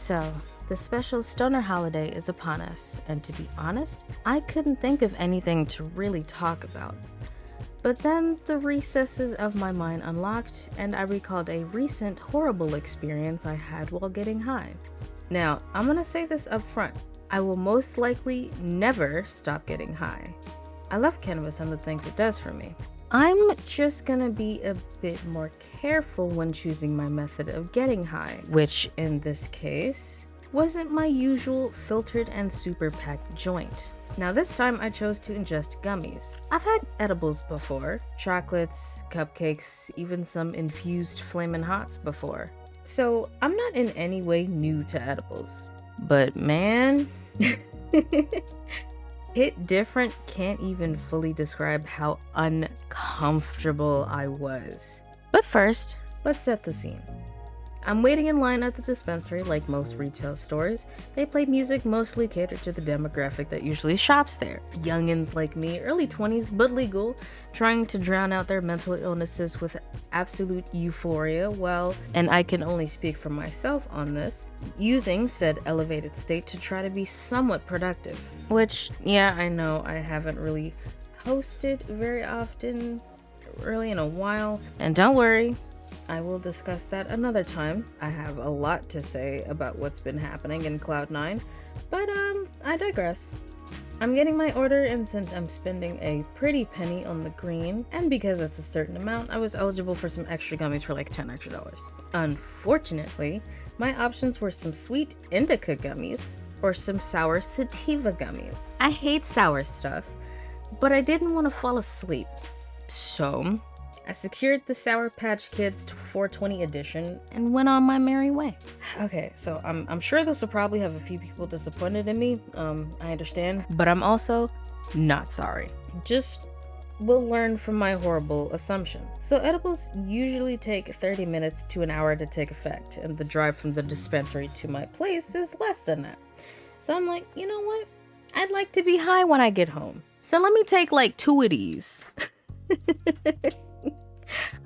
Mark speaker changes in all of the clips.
Speaker 1: So, the special stoner holiday is upon us, and to be honest, I couldn't think of anything to really talk about. But then the recesses of my mind unlocked, and I recalled a recent horrible experience I had while getting high. Now, I'm gonna say this up front. I will most likely never stop getting high. I love cannabis and the things it does for me. I'm just gonna be a bit more careful when choosing my method of getting high, which in this case wasn't my usual filtered and super packed joint. Now this time I chose to ingest gummies. I've had edibles before, chocolates, cupcakes, even some infused Flamin' Hots before. So I'm not in any way new to edibles. But man, hit different can't even fully describe how uncomfortable I was. But first, let's set the scene. I'm waiting in line at the dispensary like most retail stores. They play music mostly catered to the demographic that usually shops there. Youngins like me, early 20s but legal, trying to drown out their mental illnesses with absolute euphoria while, and I can only speak for myself on this, using said elevated state to try to be somewhat productive. Which, yeah, I know I haven't really posted very often, really in a while. And don't worry, I will discuss that another time. I have a lot to say about what's been happening in Cloud9, but I digress. I'm getting my order, and since I'm spending a pretty penny on the green, and because it's a certain amount, I was eligible for some extra gummies for like $10 extra. Unfortunately, my options were some sweet indica gummies or some sour sativa gummies. I hate sour stuff, but I didn't want to fall asleep. So I secured the Sour Patch Kids 420 edition and went on my merry way. Okay, so I'm sure this will probably have a few people disappointed in me. I understand, but I'm also not sorry. Just will learn from my horrible assumption. So edibles usually take 30 minutes to an hour to take effect, and the drive from the dispensary to my place is less than that. So I'm like, you know what? I'd like to be high when I get home. So let me take like 2 of these.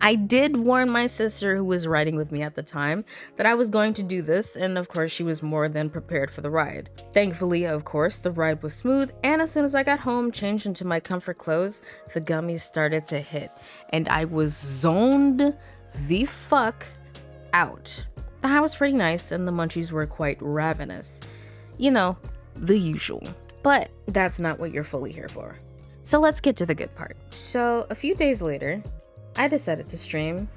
Speaker 1: I did warn my sister, who was riding with me at the time, that I was going to do this, and of course she was more than prepared for the ride. Thankfully, of course, the ride was smooth, and as soon as I got home, changed into my comfort clothes, the gummies started to hit, and I was zoned the fuck out. The high was pretty nice, and the munchies were quite ravenous. You know, the usual. But that's not what you're fully here for. So let's get to the good part. So a few days later, I decided to stream,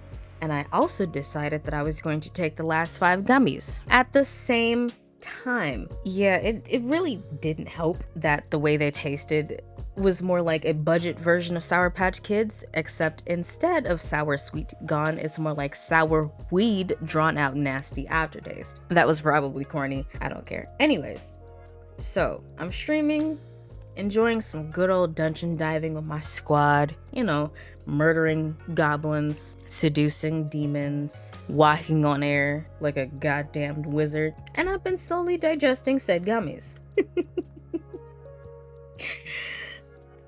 Speaker 1: and I also decided that I was going to take the last 5 gummies at the same time. Yeah, it really didn't help that the way they tasted was more like a budget version of Sour Patch Kids, except instead of sour sweet gone, it's more like sour weed drawn out nasty aftertaste. That was probably corny, I don't care. Anyways, so I'm streaming, enjoying some good old dungeon diving with my squad, you know, murdering goblins, seducing demons, walking on air like a goddamned wizard, and I've been slowly digesting said gummies.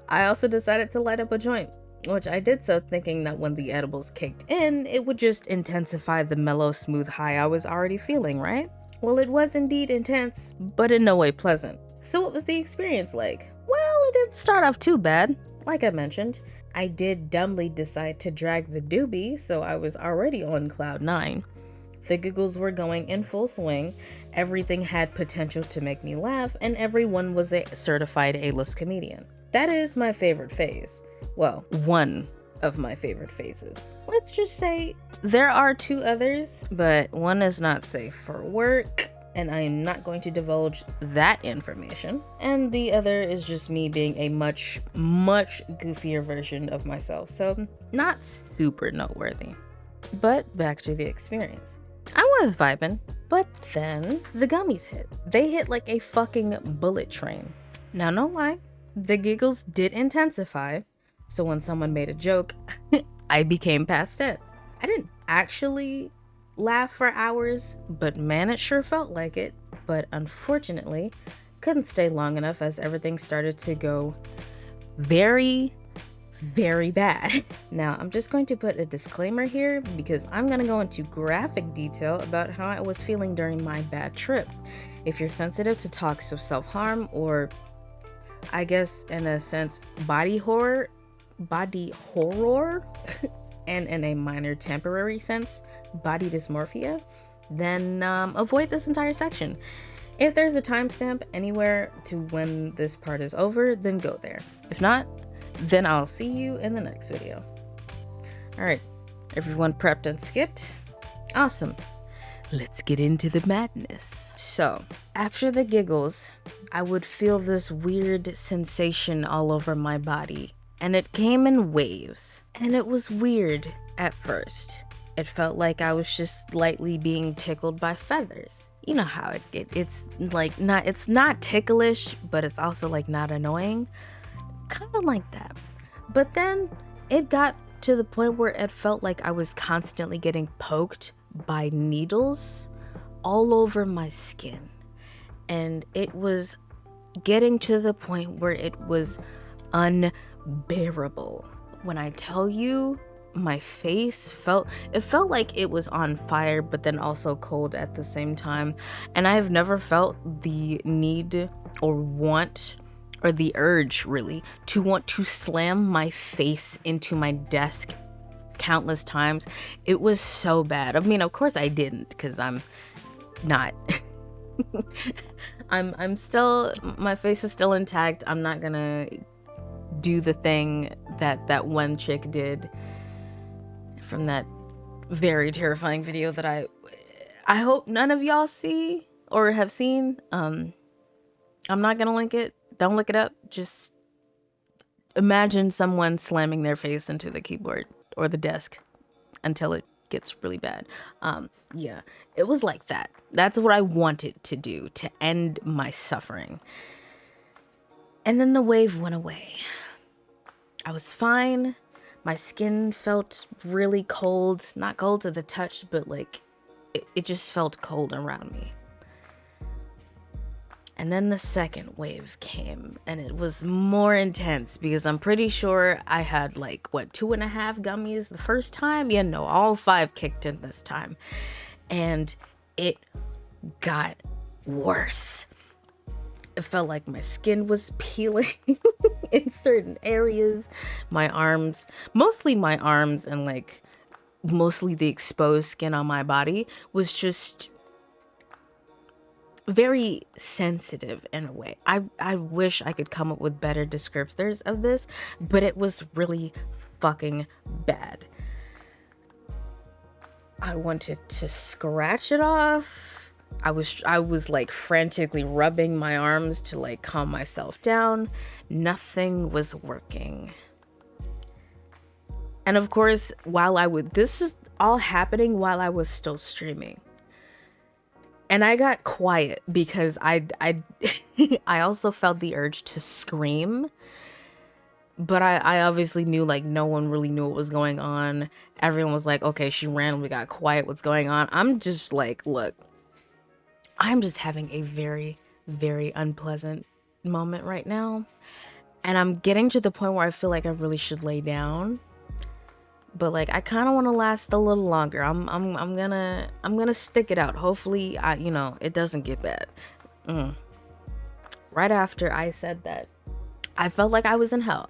Speaker 1: I also decided to light up a joint, which I did so thinking that when the edibles kicked in, it would just intensify the mellow, smooth high I was already feeling, right? Well, it was indeed intense, but in no way pleasant. So what was the experience like? Well, it didn't start off too bad. Like I mentioned, I did dumbly decide to drag the doobie, so I was already on cloud 9. The giggles were going in full swing, everything had potential to make me laugh, and everyone was a certified A-list comedian. That is my favorite phase. Well, one of my favorite phases. Let's just say there are 2 others, but one is not safe for work, and I am not going to divulge that information. And the other is just me being a much, much goofier version of myself, so not super noteworthy. But back to the experience. I was vibing, but then the gummies hit. They hit like a fucking bullet train. Now, no lie, the giggles did intensify, so when someone made a joke, I became past tense. I didn't actually laugh for hours, but man, it sure felt like it. But unfortunately, couldn't stay long enough as everything started to go very, very bad. Now, I'm just going to put a disclaimer here because I'm going to go into graphic detail about how I was feeling during my bad trip. If you're sensitive to talks of self-harm, or I guess in a sense body horror, and in a minor temporary sense body dysmorphia, then avoid this entire section. If there's a timestamp anywhere to when this part is over, then go there. If not, then I'll see you in the next video. Alright, everyone prepped and skipped? Awesome. Let's get into the madness. So, after the giggles, I would feel this weird sensation all over my body, and it came in waves. And it was weird at first. It felt like I was just lightly being tickled by feathers. You know how it's like it's not ticklish, but it's also like not annoying. Kind of like that. But then it got to the point where it felt like I was constantly getting poked by needles all over my skin. And it was getting to the point where it was unbearable. When I tell you, my face felt like it was on fire, but then also cold at the same time. And I have never felt the need or want, or the urge really, to want to slam my face into my desk countless times. It was so bad. I mean, of course I didn't, because I'm not I'm still, my face is still intact. I'm not gonna do the thing that one chick did from that very terrifying video that I hope none of y'all see or have seen. I'm not gonna link it. Don't look it up. Just imagine someone slamming their face into the keyboard or the desk until it gets really bad. Yeah, it was like that. That's what I wanted to do to end my suffering. And then the wave went away. I was fine. My skin felt really cold. Not cold to the touch, but like it just felt cold around me. And then the second wave came, and it was more intense because I'm pretty sure I had like, what, 2.5 gummies the first time? Yeah, no, all 5 kicked in this time. And it got worse. It felt like my skin was peeling in certain areas. My arms, mostly my arms, and like mostly the exposed skin on my body was just very sensitive in a way. I wish I could come up with better descriptors of this, but it was really fucking bad. I wanted to scratch it off. I was like frantically rubbing my arms to like calm myself down. Nothing was working. And of course, this is all happening while I was still streaming. And I got quiet because I also felt the urge to scream. But I obviously knew like no one really knew what was going on. Everyone was like, okay, she randomly got quiet. What's going on? I'm just like, look, I'm just having a very, very unpleasant moment right now. And I'm getting to the point where I feel like I really should lay down. But like I kind of want to last a little longer. I'm gonna stick it out. Hopefully, it doesn't get bad. Right after I said that, I felt like I was in hell.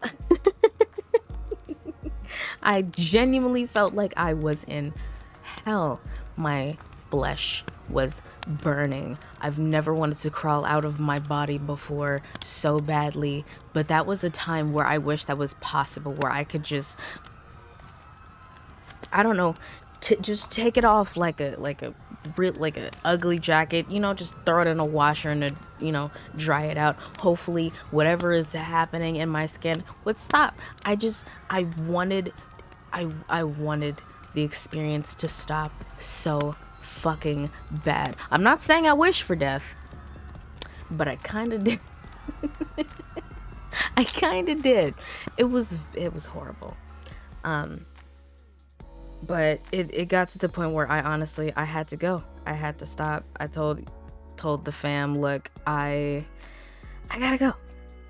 Speaker 1: I genuinely felt like I was in hell. My flesh was burning. I've never wanted to crawl out of my body before so badly, but that was a time where I wish that was possible, where I could just, I don't know, just take it off like a ugly jacket, just throw it in a washer and dry it out. Hopefully whatever is happening in my skin would stop. I wanted the experience to stop so fucking bad. I'm not saying I wish for death, but I kind of did. I kind of did. It was horrible. But it got to the point where I had to go. I had to stop. I told the fam, look, I gotta go.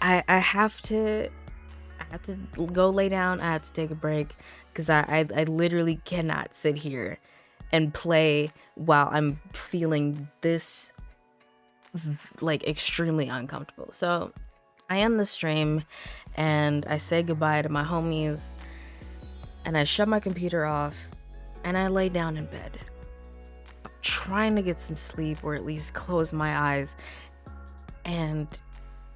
Speaker 1: I have to had to go lay down. I had to take a break because I literally cannot sit here and play while I'm feeling this like extremely uncomfortable. So I end the stream and I say goodbye to my homies and I shut my computer off and I lay down in bed. I'm trying to get some sleep or at least close my eyes, and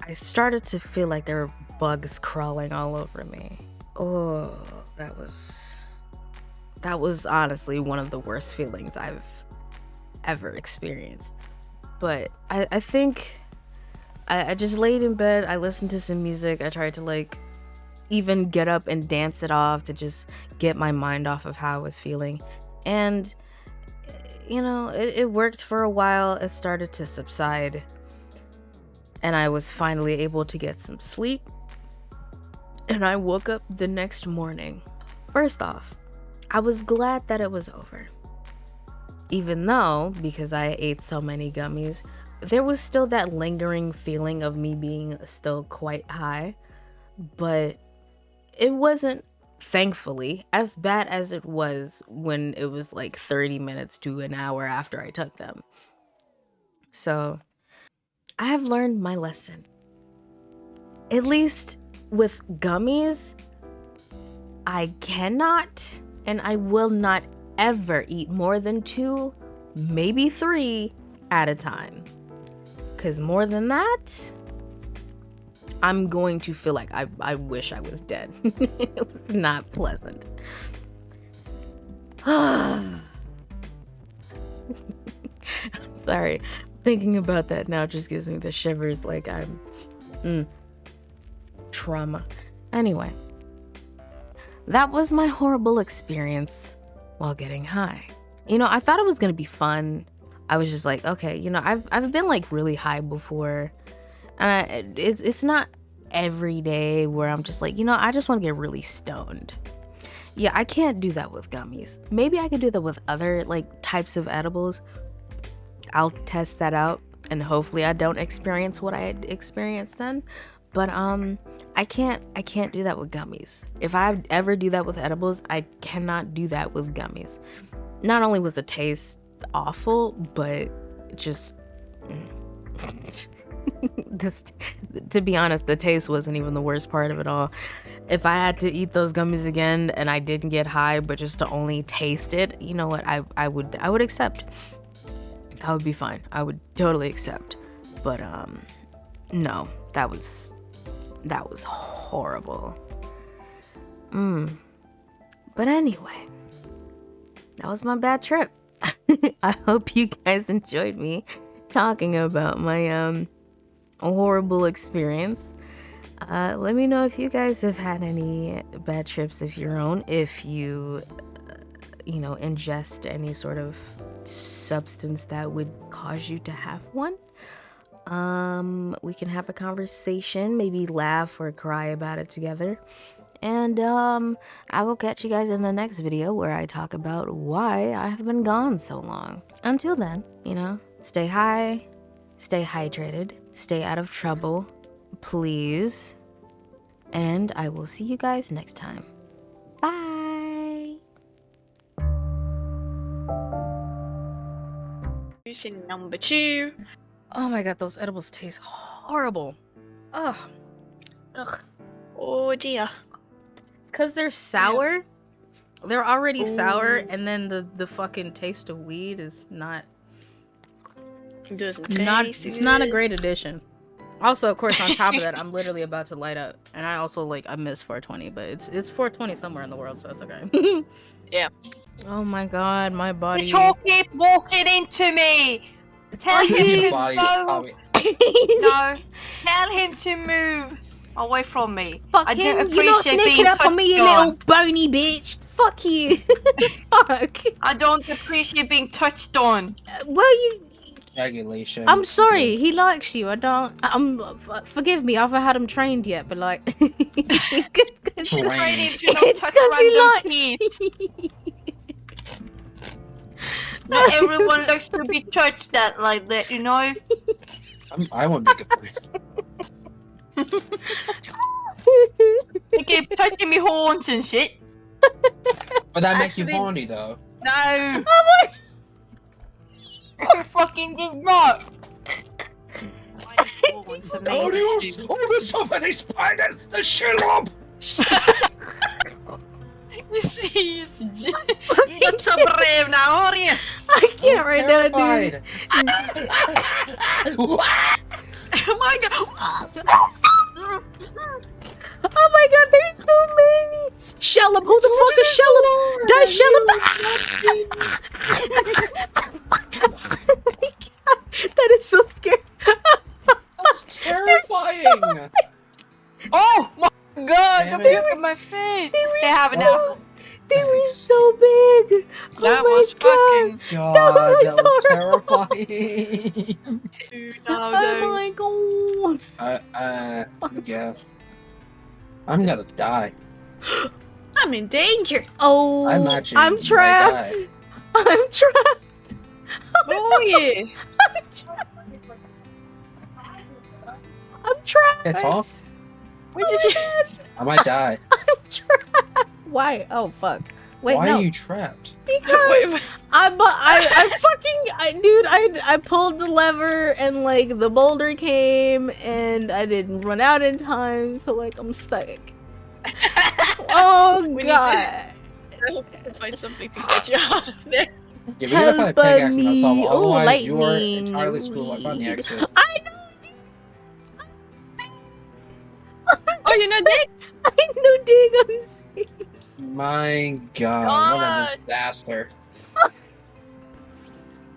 Speaker 1: I started to feel like there were bugs crawling all over me. Oh, that was honestly one of the worst feelings I've ever experienced. But I think I just laid in bed, I listened to some music, I tried to like even get up and dance it off to just get my mind off of how I was feeling. And you know, it worked for a while. It started to subside and I was finally able to get some sleep. And I woke up the next morning. First off, I was glad that it was over. Even though, because I ate so many gummies, there was still that lingering feeling of me being still quite high. But it wasn't, thankfully, as bad as it was when it was like 30 minutes to an hour after I took them. So I have learned my lesson. At least with gummies, I cannot and I will not ever eat more than 2, maybe 3 at a time. Because more than that, I'm going to feel like I wish I was dead. It was not pleasant. I'm sorry. Thinking about that now just gives me the shivers, like I'm trauma. Anyway, that was my horrible experience while getting high. You know, I thought it was gonna be fun. I was just like, okay, you know, I've been like really high before. It's not every day where I'm just like, you know, I just want to get really stoned. Yeah, I can't do that with gummies. Maybe I could do that with other like types of edibles. I'll test that out and hopefully I don't experience what I experienced then. But I can't do that with gummies. If I ever do that with edibles, I cannot do that with gummies. Not only was the taste awful, but just this, to be honest, the taste wasn't even the worst part of it all. If I had to eat those gummies again and I didn't get high, but just to only taste it, you know what, I would accept. I would be fine. I would totally accept. But no, that was horrible. But anyway, that was my bad trip. I hope you guys enjoyed me talking about my horrible experience. Let me know if you guys have had any bad trips of your own, if you ingest any sort of substance that would cause you to have one. We can have a conversation, maybe laugh or cry about it together. And I will catch you guys in the next video where I talk about why I have been gone so long. Until then, you know, stay high, stay hydrated, stay out of trouble, please. And I will see you guys next time. Bye.
Speaker 2: Using number 2.
Speaker 1: Oh my god, those edibles taste horrible. Ugh.
Speaker 2: Oh dear.
Speaker 1: It's because they're sour. Yeah. They're already sour,
Speaker 2: Ooh.
Speaker 1: and then the fucking taste of weed is not.
Speaker 2: It doesn't taste
Speaker 1: It's
Speaker 2: good.
Speaker 1: not a great addition. Also, of course, on top of that, I'm literally about to light up, and I also I miss 420, but it's 420 somewhere in the world, so it's okay.
Speaker 2: Yeah.
Speaker 1: Oh my god, my body.
Speaker 3: You keep walking into me. Tell him to go. No, tell him to move away from me.
Speaker 1: Fuck
Speaker 3: I
Speaker 1: him.
Speaker 3: don't
Speaker 1: You're not
Speaker 3: appreciate
Speaker 1: sneaking
Speaker 3: being
Speaker 1: up on me, you
Speaker 3: touched
Speaker 1: little bony bitch. Fuck you. Fuck.
Speaker 3: I don't appreciate being touched on.
Speaker 1: Well, you.
Speaker 4: Regulation.
Speaker 1: I'm sorry. He likes you. I don't. Forgive me. I haven't had him trained yet, but like.
Speaker 3: Train him to not touch random kids. Not everyone likes to be touched like that, you know?
Speaker 4: I won't make it for you.
Speaker 3: They keep touching me horns and shit.
Speaker 4: But that makes you
Speaker 3: Actually-
Speaker 4: horny, though.
Speaker 3: No.
Speaker 1: Oh my.
Speaker 3: I fucking did not. Horns are
Speaker 4: Oh,
Speaker 3: amazing.
Speaker 4: there's so many spiders! The shillop!
Speaker 3: You see, you're not so brave now, are you?
Speaker 1: I can't right now, dude.
Speaker 3: Oh my god.
Speaker 1: Oh my god, there's so many! Shellum, who the fuck is Shellum? Die Shellum! That is so scary.
Speaker 4: That's terrifying!
Speaker 3: Oh my god,
Speaker 4: Damn
Speaker 3: look
Speaker 4: it.
Speaker 3: at my face.
Speaker 1: They were
Speaker 3: They have it
Speaker 1: so,
Speaker 3: now.
Speaker 1: they were so big.
Speaker 3: That
Speaker 1: oh my
Speaker 3: was
Speaker 1: god.
Speaker 3: fucking.
Speaker 4: God,
Speaker 1: That
Speaker 4: that
Speaker 1: was
Speaker 4: was
Speaker 3: Oh
Speaker 4: terrifying.
Speaker 1: Oh my god.
Speaker 4: Yeah. I'm gonna die.
Speaker 2: I'm in danger.
Speaker 1: Oh,
Speaker 4: I imagine
Speaker 1: I'm
Speaker 4: you might
Speaker 1: trapped.
Speaker 4: die.
Speaker 1: I'm trapped.
Speaker 2: Oh yeah.
Speaker 1: I'm trapped. I'm trapped.
Speaker 4: It's all.
Speaker 2: Where did you?
Speaker 4: I might die.
Speaker 1: I'm trapped. Why? Oh fuck. Wait,
Speaker 4: Why
Speaker 1: no.
Speaker 4: are you trapped?
Speaker 1: Because
Speaker 2: Wait,
Speaker 1: I pulled the lever and like the boulder came and I didn't run out in time, so like I'm stuck. Oh
Speaker 2: We need to-
Speaker 1: god.
Speaker 2: find something to get you out of there.
Speaker 4: Yeah, we gotta find a
Speaker 1: Help
Speaker 4: pickaxe
Speaker 1: me.
Speaker 4: and that's all.
Speaker 1: Oh,
Speaker 4: Otherwise, you are
Speaker 1: lightning.
Speaker 4: entirely screwed. Like on the exit.
Speaker 1: I know.
Speaker 2: Oh, you're not dead.
Speaker 1: I know, dig. I'm safe.
Speaker 4: My God,
Speaker 2: God.
Speaker 4: what a disaster!
Speaker 1: I'm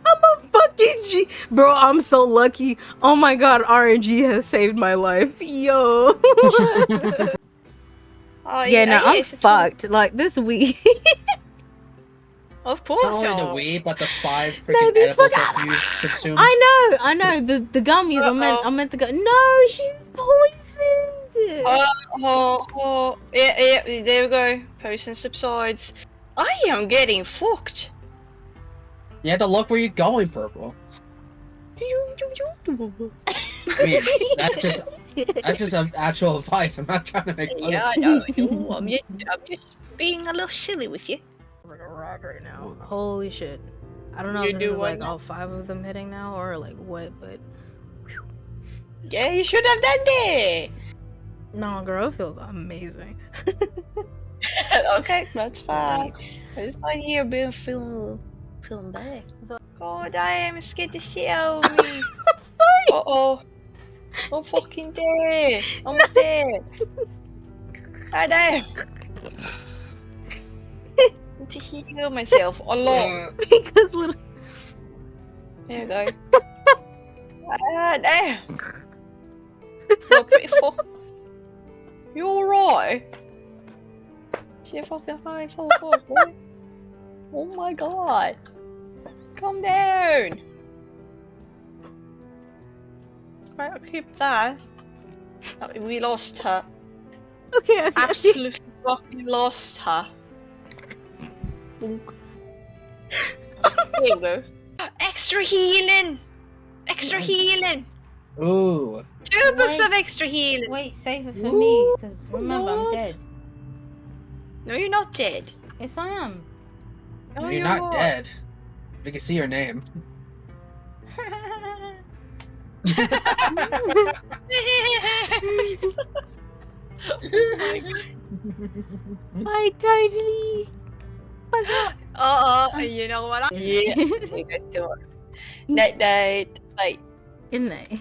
Speaker 1: a fucking G. Bro, I'm so lucky. Oh my god, RNG has saved my life. Yo.
Speaker 2: Oh,
Speaker 1: Yeah, no, I'm
Speaker 2: it's a
Speaker 1: fucked. Like, this week.
Speaker 2: Of
Speaker 4: Not
Speaker 2: course.
Speaker 4: only the
Speaker 2: y'all.
Speaker 4: weed, but the 5
Speaker 1: No,
Speaker 4: freaking
Speaker 1: these
Speaker 4: edibles
Speaker 1: fuck-
Speaker 4: that you consumed.
Speaker 1: I know. The gummies. I meant the No, she's poisoned.
Speaker 2: Yeah, there we go. Poison subsides. I am getting fucked.
Speaker 4: You have to look where you're going, Purple. I mean, that's just an actual advice. I'm not trying to make fun
Speaker 2: Yeah,
Speaker 4: of
Speaker 2: I know. I'm just being a little silly with you.
Speaker 1: Like a rock right now. Holy shit. I don't know
Speaker 2: You
Speaker 1: if this
Speaker 2: do
Speaker 1: is like
Speaker 2: what?
Speaker 1: all 5 of them hitting now or like what, but
Speaker 2: Yeah, you should have done that.
Speaker 1: no, girl, it feels amazing.
Speaker 2: Okay, that's fine. It's fine here being feeling bad. God, I am scared to shit out of me.
Speaker 1: I'm sorry.
Speaker 2: Uh-oh. I'm fucking dead. Almost dead. I know. Need to heal myself a lot.
Speaker 1: Because little
Speaker 2: There you go. Ah, damn. You're pretty fuck. You alright? Shit fucking high so fuck, boy. Oh my god. Calm down. Right, I'll keep that. We lost her.
Speaker 1: okay.
Speaker 2: Absolutely fucking lost her. Bonk. There you go. Extra healing! Extra healing!
Speaker 4: Ooh.
Speaker 2: 2 books
Speaker 1: Wait.
Speaker 2: of extra healing!
Speaker 1: Wait, save it for me, because remember I'm dead.
Speaker 2: No, you're not dead.
Speaker 1: Yes, I am.
Speaker 2: No,
Speaker 4: You're not dead. We can see your name.
Speaker 1: I totally forgot.
Speaker 2: You know what? Yeah, take us to her. Night, night. Bye.
Speaker 1: Good night.